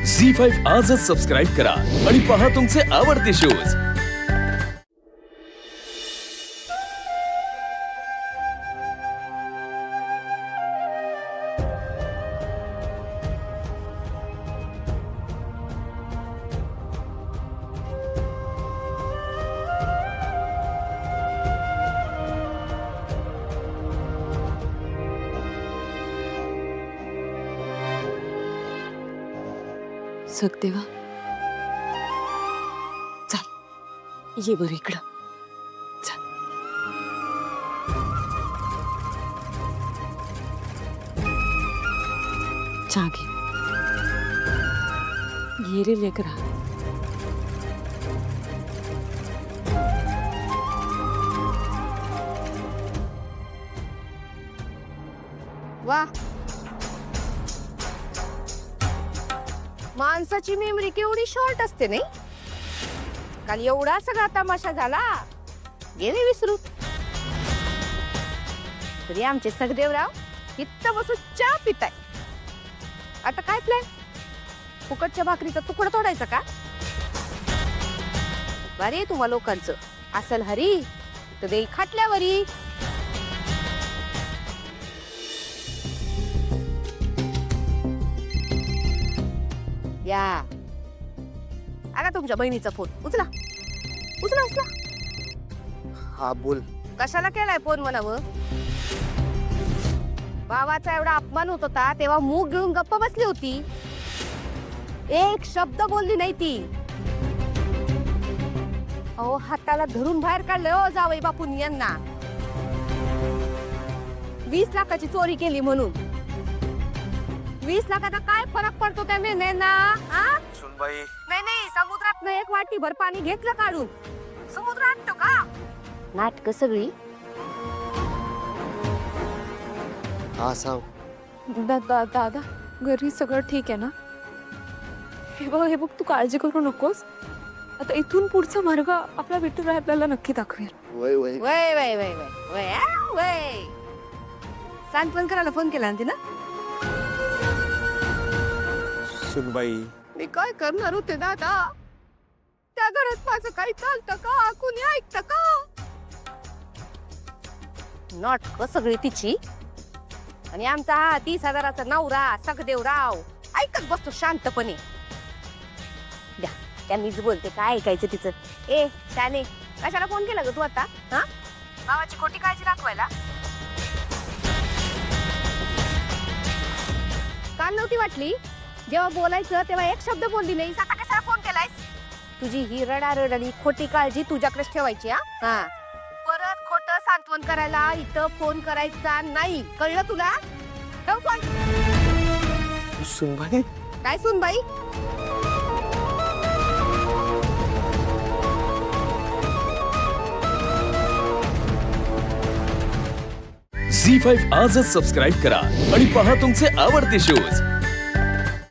झी5 आजच सबस्क्राईब करा आणि पहा तुमचे आवडते शोज। सखदेवा, चल ये बरं इकडं। चल चहा घे। ये रे लेकरा। वा, माणसाची मेमरी केवढी शॉर्ट असते नाही। काल एवढा सगळा तमाशा झाला, गेले विसरू। तरी आमचे सखदेवराव इथं बसून चहा पिताय। आता काय प्लॅन? फुकटच्या भाकरीचा तुकडा तोडायचा का? बरे तुम्हा लोकांचं असल हरी तर देई खाटल्यावरी। या आला तुमच्या बहिणीचा फोन, उचला उचला उचला। हा बोल। कशाला केलाय फोन म्हणावं? भावाचा एवढा अपमान होत होता तेव्हा मूग गिळून गप्प बसली होती, एक शब्द बोलली नाही ती। अहो हाताला धरून बाहेर काढलं हो जावई बापूंनी यांना। 20 लाखाची चोरी केली म्हणून। 20 लाखाचा काय फरक पडतो त्या निर्णयांना? सुनबाई, नाही नाही, समुद्रात एक वाटीभर पाणी घेतलं काढून समुद्र आणतो का? नाटक सगळी। हा सांग। दादा, घरी सगळं ठीक आहे ना? हे बघ तू काळजी करू नकोस। आता इथून पुढचा मार्ग आपला विठुराय आपल्याला नक्की दाखवेल। वय वय वय वय वय वय वय आ, वय सांत्वन करायला फोन केला ना तिनं? सुनबाई, मी काय करणार होते दादा? त्या घरात माझं काही चालतं का? कुणी ऐकतं का? नाटक सगळी तिची आणि आमचा हा 30,000चा नवरा सखदेवराव ऐकत बसतो शांतपणे। द्या, त्यांनीच बोलते, काय ऐकायचं तिचं? ए शाने, कशाला फोन केला ग तू आता? हा, भावाची खोटी काळजी दाखवायला? काल नव्हती वाटली? जेव्हा बोलायचं तेव्हा एक शब्द बोलली नाही, आता कशाला फोन केलायस? तुझी ही रडारडली खोटी काळजी तुझ्याकडेच ठेवायची। हा, परत खोटं सांत्वन करायला इथं फोन करायचा नाही, कळलं तुला? ठेव फोन। सुनबाई, काय सुनबाई? झी5 आजच सबस्क्राईब करा आणि पहा तुमचे आवडते शोज।